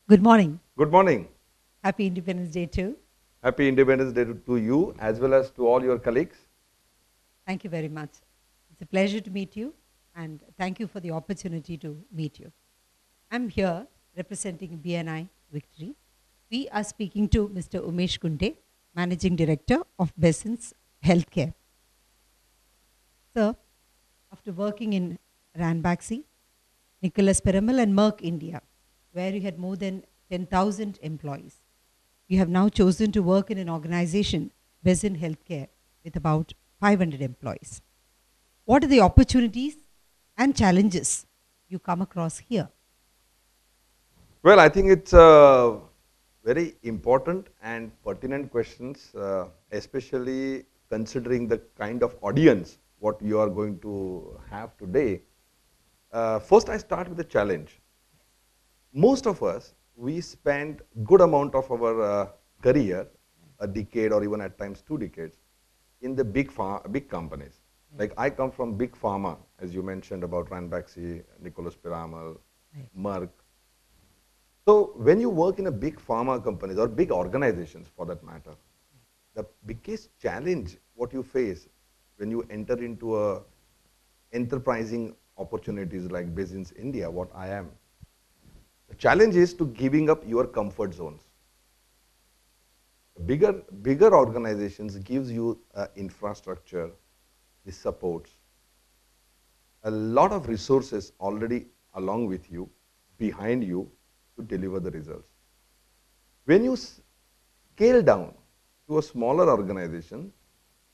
Good morning. Good morning. Happy Independence Day too. Happy Independence Day to you as well as to all your colleagues. Thank you very much. It's a pleasure to meet you and thank you for the opportunity to meet you. I'm here representing BNI Victory. We are speaking to Mr. Umesh Kunte, Managing Director of Besins Healthcare. Sir, after working in Ranbaxy, Nicholas Piramal and Merck India, where you had more than 10,000 employees, you have now chosen to work in an organization, Besin Healthcare, with about 500 employees. What are the opportunities and challenges you come across here? Well, I think it's very important and pertinent questions, especially considering the kind of audience what you are going to have today. First, I start with the challenge. Most of us, we spend good amount of our career, a decade or even at times 2 decades, in the big companies. Right, Like I come from big pharma, as you mentioned about Ranbaxy, Nicholas Piramal, right, Merck. So when you work in a big pharma companies or big organizations for that matter, the biggest challenge what you face when you enter into a enterprising opportunities like Besins India, what I am, the challenge is to giving up your comfort zones. Bigger organizations gives you infrastructure, the supports, a lot of resources already along with you, behind you to deliver the results. When you scale down to a smaller organization,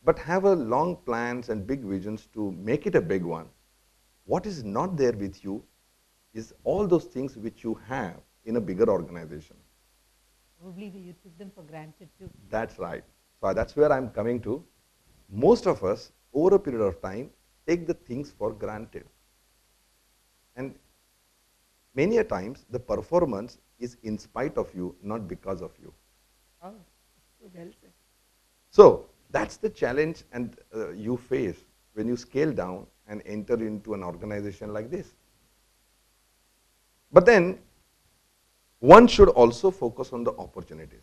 but have a long plans and big visions to make it a big one, what is not there with you is all those things which you have in a bigger organization. probably you took them for granted too. That's right. So that's where I'm coming to. Most of us, over a period of time, take the things for granted. And many a times, the performance is in spite of you, not because of you. Oh, so well said. So that's the challenge and you face when you scale down and enter into an organization like this. But then one should also focus on the opportunities.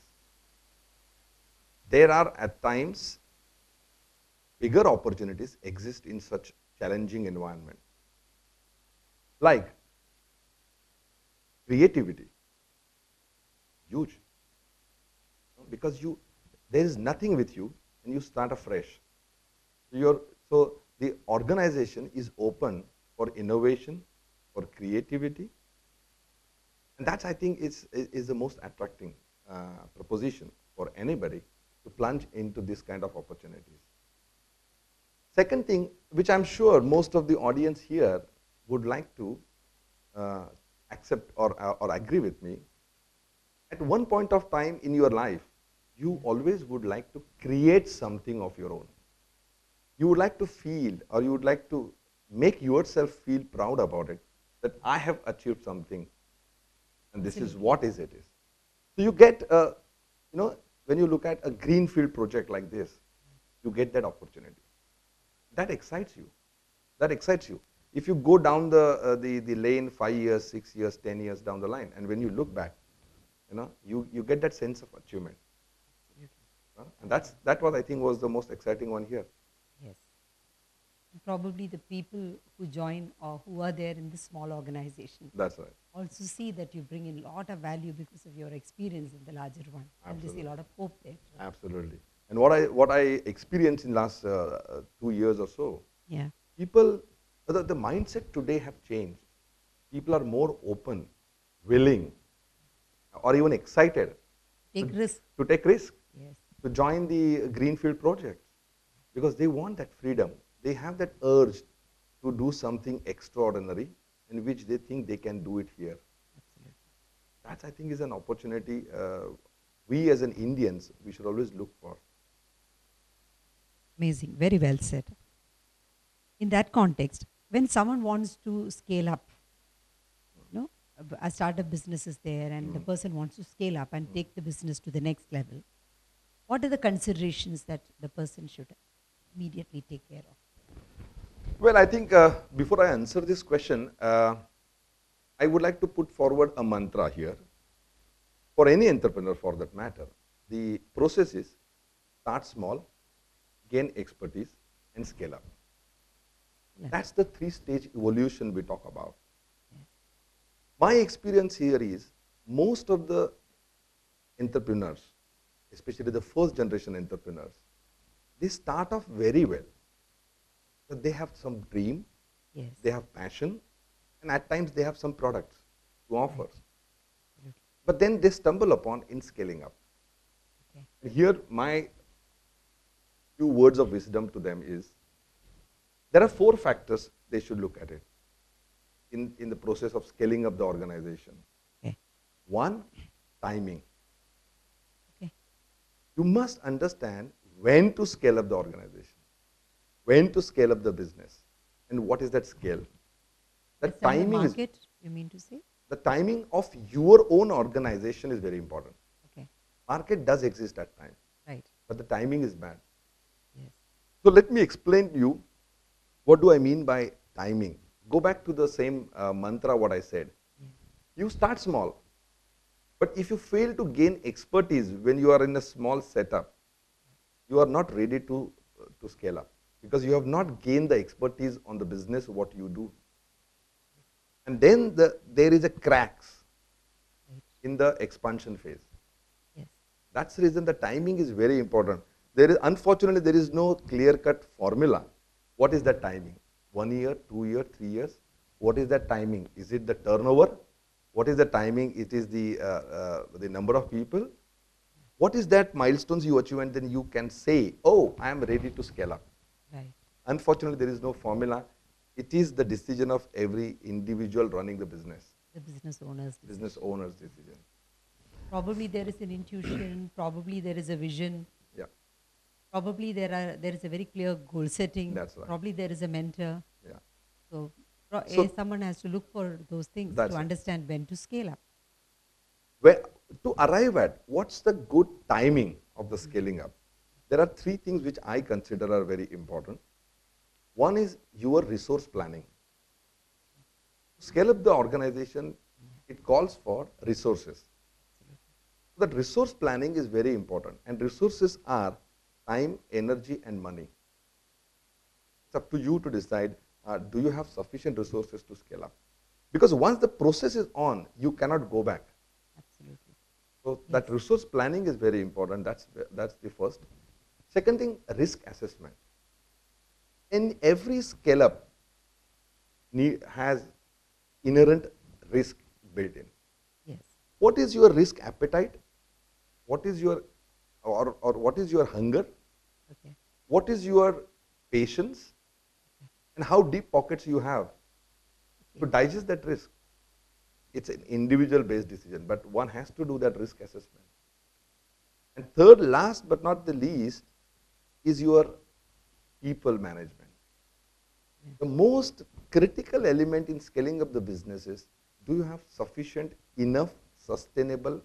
There are at times bigger opportunities exist in such challenging environment, like creativity, huge, because you there is nothing with you and you start afresh. So the organization is open for innovation, for creativity, and that's I think is the most attracting proposition for anybody to plunge into this kind of opportunities. Second thing, which I'm sure most of the audience here would like to uh, accept or agree with me, at one point of time in your life, you always would like to create something of your own. You would like to feel or you would like to make yourself feel proud about it, that I have achieved something and this is Absolutely. what is it is. So you get, when you look at a greenfield project like this, you get that opportunity. That excites you. That excites you. If you go down the lane 5 years, 6 years, 10 years down the line, and when you look back, you get that sense of achievement. Absolutely. And that was I think was the most exciting one here. Yes. And probably the people who join or who are there in this small organization That's right. also see that you bring in a lot of value because of your experience in the larger one. And they see a Absolutely. lot of hope there too. Absolutely. And what I experienced in last 2 years or so, Yeah. people, the mindset today have changed. People are more open, willing, or even excited Take to, risk. to take risk, Yes. to join the greenfield projects because they want that freedom. They have that urge to do something extraordinary in which they think they can do it here. Absolutely. That I think is an opportunity we as an Indians, we should always look for. Amazing. Very well said. In that context, when someone wants to scale up, a startup business is there and the Mm. person wants to scale up and Mm. take the business to the next level, what are the considerations that the person should immediately take care of? Well, I think before I answer this question, I would like to put forward a mantra here. for any entrepreneur for that matter, the process is start small, gain expertise, and scale up. Yes. That's the three-stage evolution we talk about. My experience here is most of the entrepreneurs, especially the first generation entrepreneurs, they start off very well. But they have some dream, Yes. they have passion, and at times they have some products to offer. Right. Absolutely. But then they stumble upon in scaling up. Okay. And here my few words of wisdom to them is, there are 4 factors they should look at it in the process of scaling up the organization. Okay. 1, timing. Okay. You must understand when to scale up the organization, when to scale up the business, and what is that scale. The Understand the timing is, market, you mean to say? the timing of your own organization is very important. Okay. Market does exist at times, Right. but the timing is bad. Yes. So let me explain to you what do I mean by timing. Go back to the same mantra what I said. Yes. You start small, but if you fail to gain expertise when you are in a small setup, you are not ready to scale up because you have not gained the expertise on the business what you do. And then there is a cracks Right. in the expansion phase. Yes. That's the reason the timing is very important. Unfortunately, there is no clear-cut formula. What is that timing? 1 year, 2 years, 3 years? What is that timing? Is it the turnover? What is the timing? It is the number of people. What is that milestones you achieve and then you can say, oh, I am ready to scale up. Right. Unfortunately, there is no formula. It is the decision of every individual running the business, The business owners. decision. business owner's decision. Probably there is an intuition, probably there is a vision, Yeah, probably there is a very clear goal setting, That's right. probably there is a mentor. yeah. So, So- someone has to look for those things That's to right. understand when to scale up. Where, to arrive at what's the good timing of the scaling up, there are 3 things which I consider are very important. One is your resource planning. To scale up the organization, it calls for resources. That resource planning is very important, and resources are time, energy, and money. It's up to you to decide, do you have sufficient resources to scale up? Because once the process is on, you cannot go back. Absolutely. So that resource planning is very important. That's the first. Second thing, risk assessment. In every scale up has inherent risk built in. Yes. What is your risk appetite? What is your or what is your hunger? Okay. What is your patience? And how deep pockets you have to digest that risk. It's an individual based decision, but one has to do that risk assessment. And third, last but not the least, is your people management. The most critical element in scaling up the business is, do you have sufficient, enough, sustainable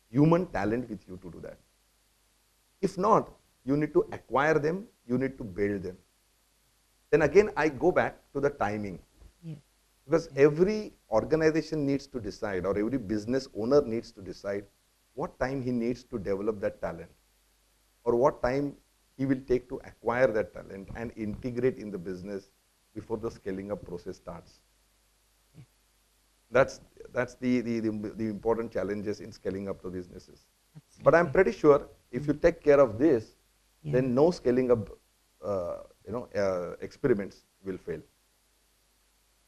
human talent with you to do that? If not, you need to acquire them, you need to build them. Then again, I go back to the timing. Yes. Because every organization needs to decide, or every business owner needs to decide what time he needs to develop that talent, or what time he will take to acquire that talent and integrate in the business before the scaling up process starts. That's the important challenges in scaling up the businesses. Absolutely. But I'm pretty sure if you take care of this, Yeah. then no scaling up experiments will fail.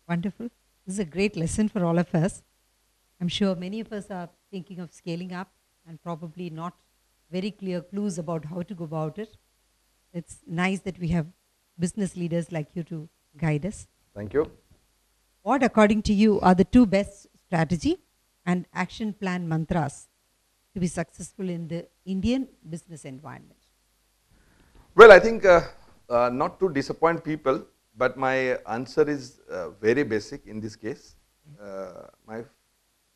Wonderful. This is a great lesson for all of us. I'm sure many of us are thinking of scaling up and probably not very clear clues about how to go about it. It's nice that we have business leaders like you to guide us. Thank you. What, according to you, are the 2 best strategy and action plan mantras to be successful in the Indian business environment? Well, I think not to disappoint people, but my answer is very basic in this case. My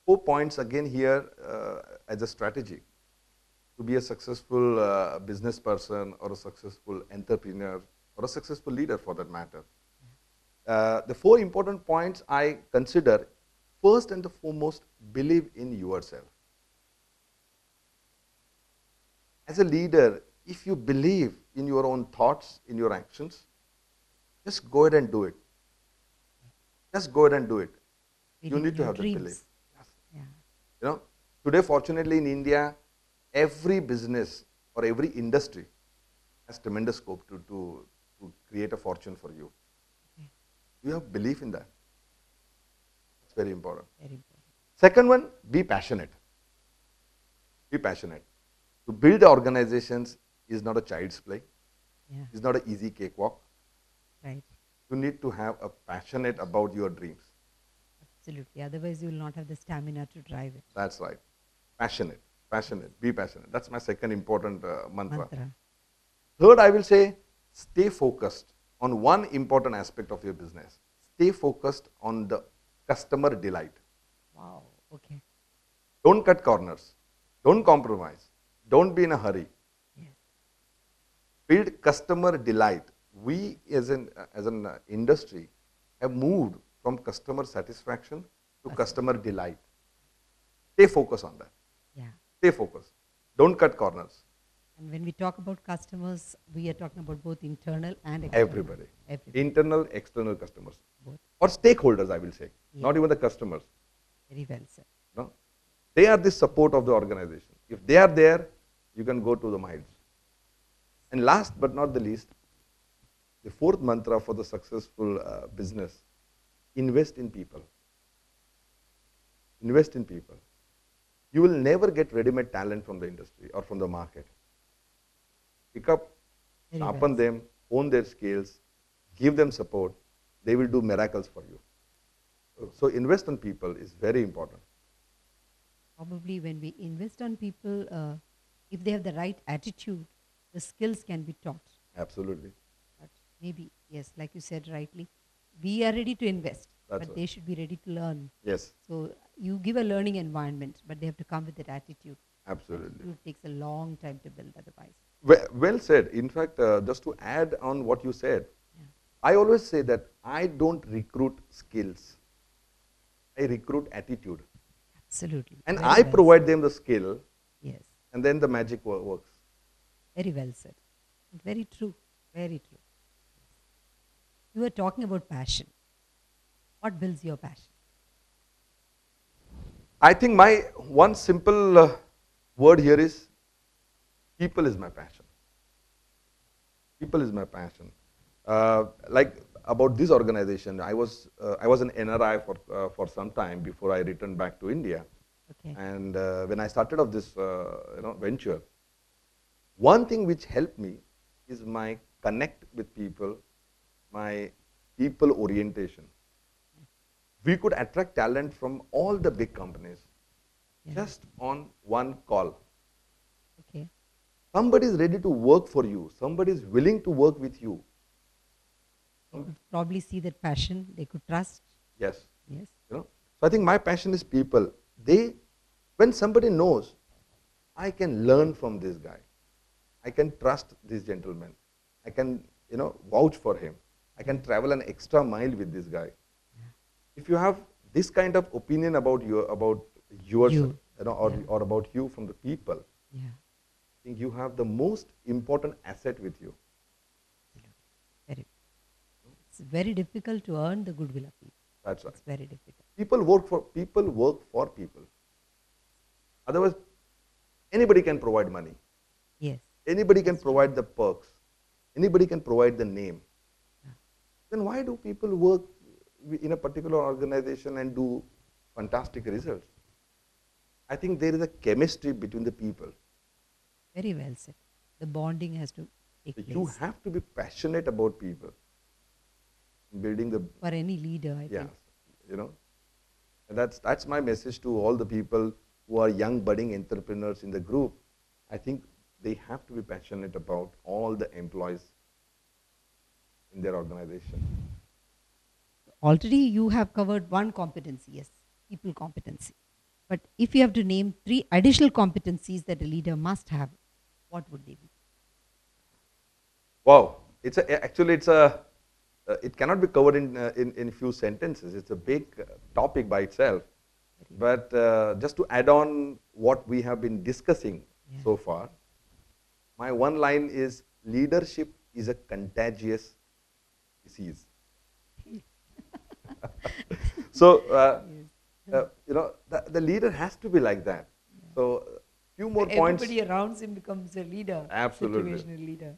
4 points again here as a strategy to be a successful business person or a successful entrepreneur or a successful leader for that matter. The 4 important points I consider, first and the foremost, believe in yourself. As a leader, if you believe in your own thoughts, in your actions, just go ahead and do it. Just go ahead and do it. You Believe in need to your have that belief. dreams. Yeah. You know, today, fortunately, in India, every business or every industry has tremendous scope to create a fortune for you. Okay. You have belief in that. It's very important. Very important. Second one, be passionate. Be passionate. To build organizations is not a child's play. Yeah. It's not an easy cakewalk. Right. You need to have a passionate about your dreams. Absolutely. Otherwise, you will not have the stamina to drive it. That's right. Passionate. Passionate. Be passionate. That's my second important mantra. Mantra. Third, I will say, stay focused on one important aspect of your business. Stay focused on the customer delight. Wow. Okay. Don't cut corners. Don't compromise. Don't be in a hurry. Yes. Build customer delight. We as an industry have moved from customer satisfaction to customer delight. Stay focused on that. Yeah. Stay focused. Don't cut corners. And when we talk about customers, we are talking about both internal and external. Everybody. Everybody. Internal, external customers. Both. Or stakeholders, I will say. Yeah. Not even the customers. Very well said. No? They are the support of the organization. If they are there, you can go to the miles. And last but not the least, the fourth mantra for the successful business, invest in people. Invest in people. You will never get ready-made talent from the industry or from the market. Pick up, Very sharpen well them, own their skills, give them support. They will do miracles for you. So invest in people is very important. Probably when we invest on people, if they have the right attitude, the skills can be taught. Absolutely. But maybe, yes, like you said rightly, we are ready to invest, That's but right. they should be ready to learn. Yes, So you give a learning environment, but they have to come with that attitude. absolutely. It takes a long time to build otherwise. Well said. In fact, just to add on what you said, Yeah. I always say that I don't recruit skills. I recruit attitude. Absolutely. And Very I well provide said. them the skill, Yes. and then the magic works. Very well said. Very true. Very true. You were talking about passion. What builds your passion? I think my one simple word here is people is my passion. People is my passion. Like about this organization, I was an NRI for some time before I returned back to India. Okay. And when I started off this venture, one thing which helped me is my connect with people, my people orientation. We could attract talent from all the big companies Yeah. just on one call. Okay. Somebody is ready to work for you. Somebody is willing to work with you. They could probably see that passion. They could trust. Yes. Yes. So I think my passion is people. When somebody knows, I can learn from this guy. I can trust this gentleman. I can, vouch for him. I can travel an extra mile with this guy. If you have this kind of opinion about yourself, You. or about you from the people, Yeah. I think you have the most important asset with you. Very. It's very difficult to earn the goodwill of people. That's right. It's very difficult. People work for people. Otherwise, anybody can provide money. Yes. Anybody can provide the perks. Anybody can provide the name. Yeah. Then why do people work in a particular organization and do fantastic results? I think there is a chemistry between the people. Very well said. The bonding has to take place. You have to be passionate about people. Building the For any leader, I yeah, think. and that's my message to all the people who are young budding entrepreneurs in the group. I think they have to be passionate about all the employees in their organization. Already you have covered one competency, yes, people competency. But if you have to name 3 additional competencies that a leader must have, what would they be? Wow, it cannot be covered in few sentences. It's a big topic by itself. But just to add on what we have been discussing Yeah. so far, My one line is leadership is a contagious disease. So, Yes. the leader has to be like that. So, few more points. Everybody around him becomes a leader, Absolutely. situational leader.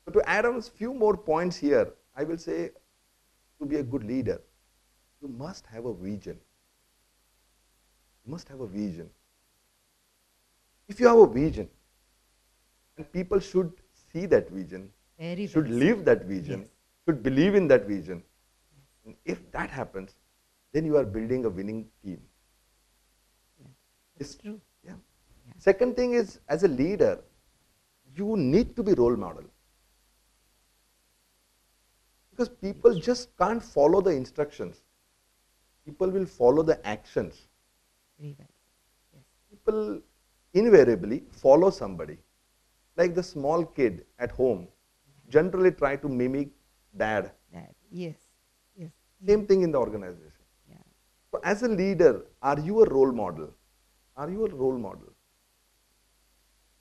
So to add on a few more points here, I will say to be a good leader, you must have a vision. You must have a vision. If you have a vision, and people should see that vision, Very should well live said. that vision, Yes. should believe in that vision. And if that happens, then you are building a winning team. Yeah. That's It's- true. yeah. Yeah. Second thing is, as a leader, you need to be role model. Because people just can't follow the instructions. People will follow the actions. Very well said. Yes. People invariably follow somebody. Like the small kid at home generally try to mimic dad. That. Yes. Yes. Same thing in the organization. Yeah. So as a leader, are you a role model? Are you a role model?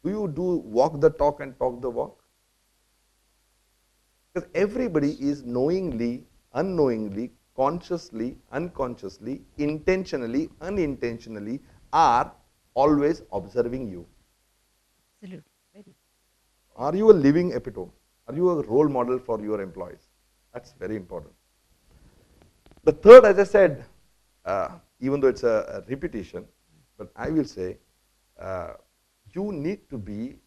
Do you do walk the talk and talk the walk? Because everybody is knowingly, unknowingly, consciously, unconsciously, intentionally, unintentionally are always observing you. Absolutely. Very. Are you a living epitome? Are you a role model for your employees? That's very important. The third, as I said, even though it's a repetition, but I will say, you need to be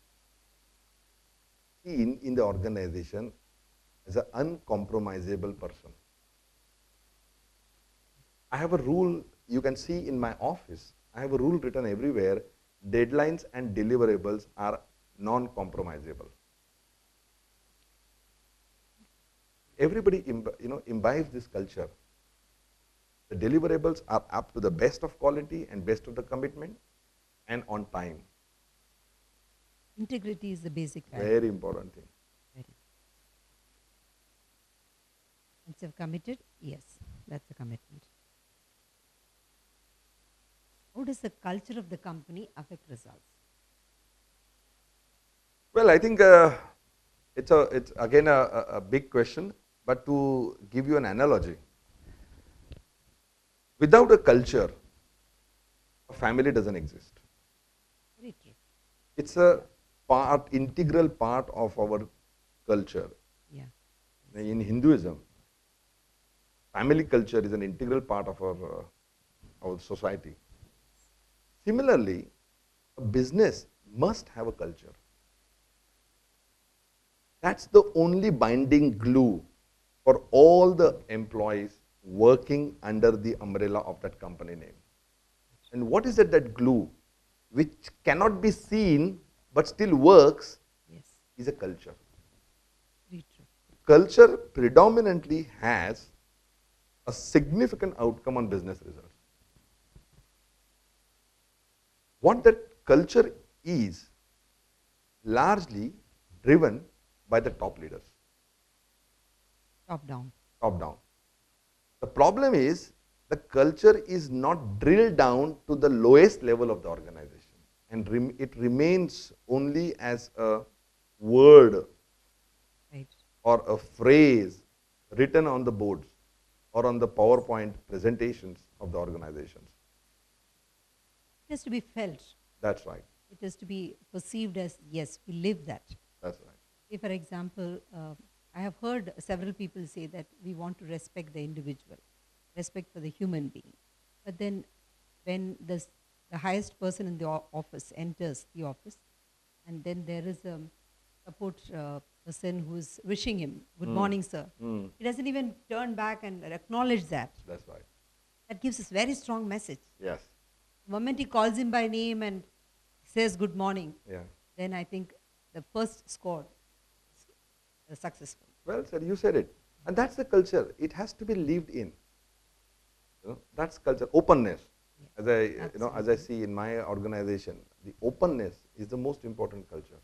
seen in the organization as an uncompromisable person. I have a rule you can see in my office. I have a rule written everywhere. Deadlines and deliverables are non-compromisable. Everybody imbibes this culture. The deliverables are up to the best of quality and best of the commitment and on time. Integrity is the basic value. Very important thing. Very. Once you've committed, yes, that's a commitment. How does the culture of the company affect results? Well, I think it's again a big question, but to give you an analogy, without a culture, a family doesn't exist. Very true. It's a integral part of our culture. Yeah. In Hinduism, family culture is an integral part of our society. Similarly, a business must have a culture. That's the only binding glue for all the employees working under the umbrella of that company name. And what is it, that glue, which cannot be seen but still works, Yes. is a culture. Very true. Culture predominantly has a significant outcome on business results. What that culture is largely driven by the top leaders, Top down. top down. The problem is the culture is not drilled down to the lowest level of the organization, and it remains only as a word Right. or a phrase written on the boards or on the PowerPoint presentations of the organizations. It has to be felt. That's right. It has to be perceived as, yes, we live that. That's right. Say, for example, I have heard several people say that we want to respect the individual, respect for the human being. But then when the highest person in the office enters the office, and then there is a support person who's wishing him, good morning, sir. He doesn't even turn back and acknowledge that. That's right. That gives us very strong message. Yes. The moment he calls him by name and says good morning, Yeah. then I think the first score is successful. Well, sir, you said it. And that's the culture. It has to be lived in. That's culture. Openness. Yeah, As I see in my organization, the openness is the most important culture.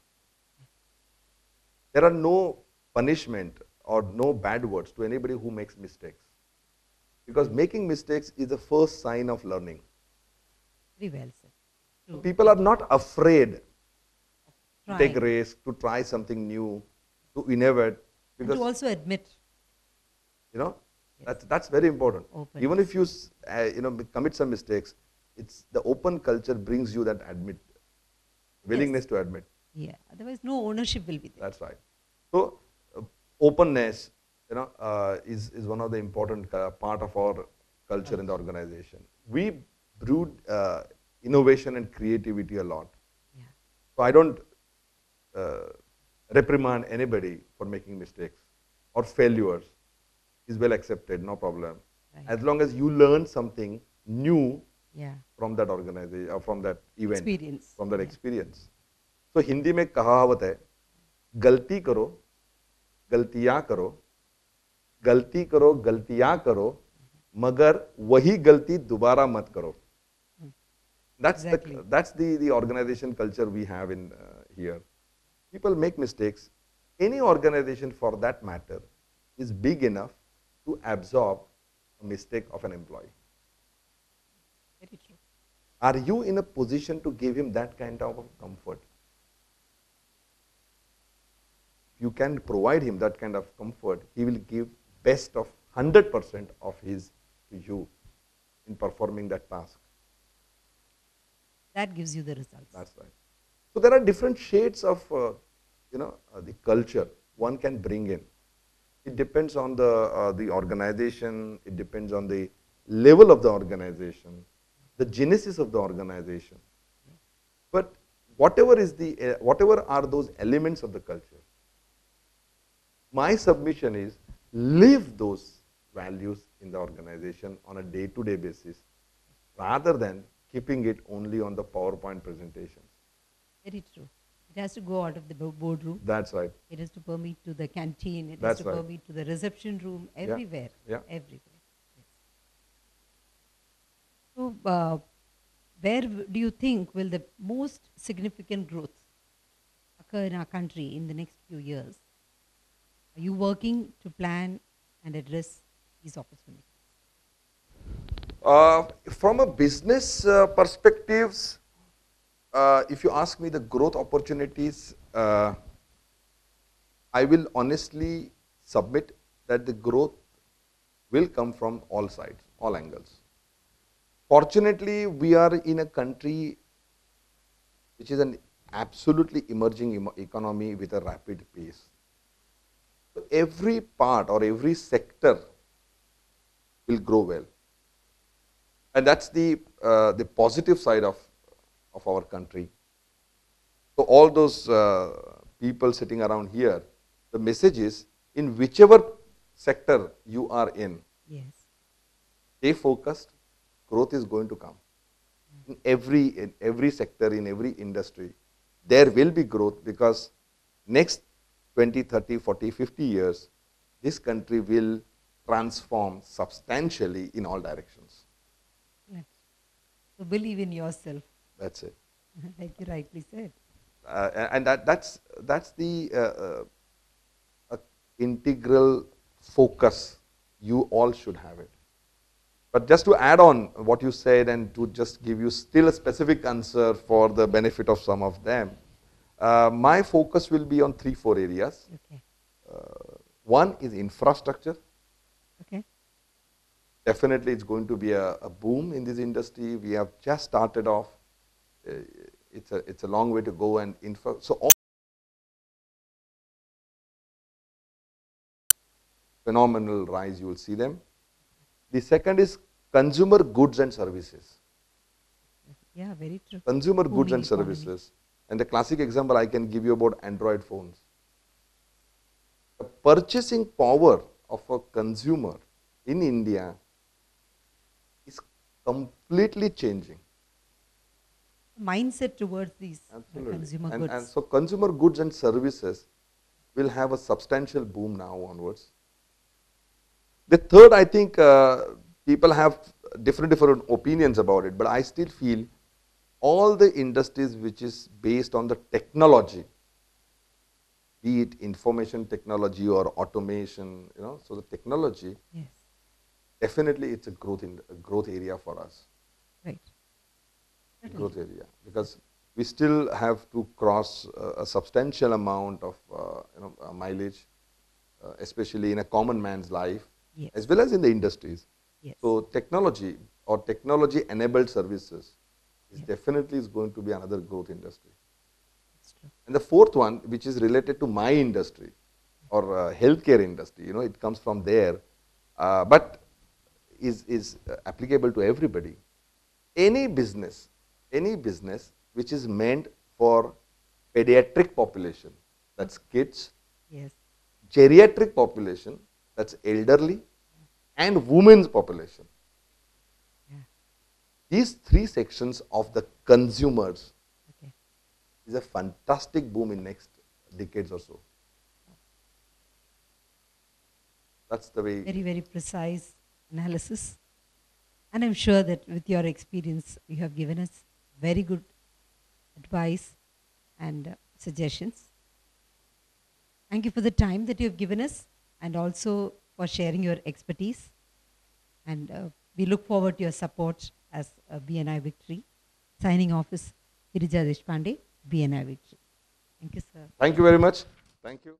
There are no punishment or no bad words to anybody who makes mistakes. Because making mistakes is the first sign of learning. Very well said. True. People are not afraid to take Try. risk, to try something new, to innovate, And to because also admit. you know Yes. that's very important. Even Openness. if you commit some mistakes, it's the open culture brings you that Yes. willingness to admit. Yeah. Otherwise, no ownership will be there. That's right. So openness, is one of the important part of our culture in the Culture. organization. We brood innovation and creativity a lot. Yeah. So I don't uh, reprimand anybody for making mistakes or failures. Is well accepted, no problem. Right. As long as you learn something new Yeah. from that organization or from that event, Experience. from that Yeah. experience. So Hindi में कहावत है, गलती करो, गलतियां करो, गलती करो, गलतियां करो, मगर वही गलती दोबारा मत करो. That's Exactly. the organization culture we have in here. People make mistakes. Any organization, for that matter, is big enough to absorb a mistake of an employee. Very true. Are you in a position to give him that kind of comfort? If you can provide him that kind of comfort, he will give best of 100% of his to you in performing that task. That gives you the results. That's right. So there are different shades of the culture one can bring in. It depends on the organization. It depends on the level of the organization, the genesis of the organization. But whatever are those elements of the culture, my submission is live those values in the organization on a day-to-day basis, rather than keeping it only on the PowerPoint presentations. Very true. It has to go out of the boardroom. That's right. It has to permeate to the canteen. It has That's to right. permeate to the reception room. Yeah. Everywhere. Yeah. Everywhere. Yes. So, where do you think will the most significant growth occur in our country in the next few years? Are you working to plan and address these opportunities? From a business perspectives, if you ask me the growth opportunities, I will honestly submit that the growth will come from all sides, all angles. Fortunately, we are in a country which is an absolutely emerging economy with a rapid pace. So every part or every sector will grow well. And that's the positive side of our country. So all those people sitting around here, the message is, in whichever sector you are in, Yes. stay focused, growth is going to come. In every sector, in every industry, there will be growth, because next 20, 30, 40, 50 years, this country will transform substantially in all directions. Right. So believe in yourself, That's it. like you rightly said. And that's the integral focus. You all should have it. But just to add on what you said, and to just give you still a specific answer for the benefit of some of them, my focus will be on 3-4 areas. Okay. One is infrastructure. Okay. Definitely it's going to be a boom in this industry. We have just started off. It's a long way to go, and so all phenomenal rise, you will see them. The second is consumer goods and services. Yeah, very true. Consumer goods Booming and economy. services. And the classic example I can give you about Android phones. The purchasing power of a consumer in India is completely changing. Mindset towards these Absolutely. consumer And goods. so consumer goods and services will have a substantial boom now onwards. The third, I think people have different opinions about it, but I still feel all the industries which is based on the technology, be it information technology or automation, so the technology, Yes. definitely it's a growth area for us. Right. A growth area, because we still have to cross a substantial amount of mileage, especially in a common man's life, Yes. as well as in the industries. Yes. So technology or technology-enabled services is Yes. definitely is going to be another growth industry. That's true. And the fourth one, which is related to my industry or healthcare industry, it comes from there, but is applicable to everybody. Any business, which is meant for pediatric population, that's kids, Yes. geriatric population, that's elderly, and women's population. Yeah. These three sections of the consumers Okay. is a fantastic boom in next decades or so. That's the way. Very, very precise analysis. And I'm sure that with your experience, you have given us very good advice and suggestions. Thank you for the time that you have given us and also for sharing your expertise. And we look forward to your support as BNI Victory. Signing off is Girija Deshpande, BNI Victory. Thank you, sir. Thank you very much. Thank you.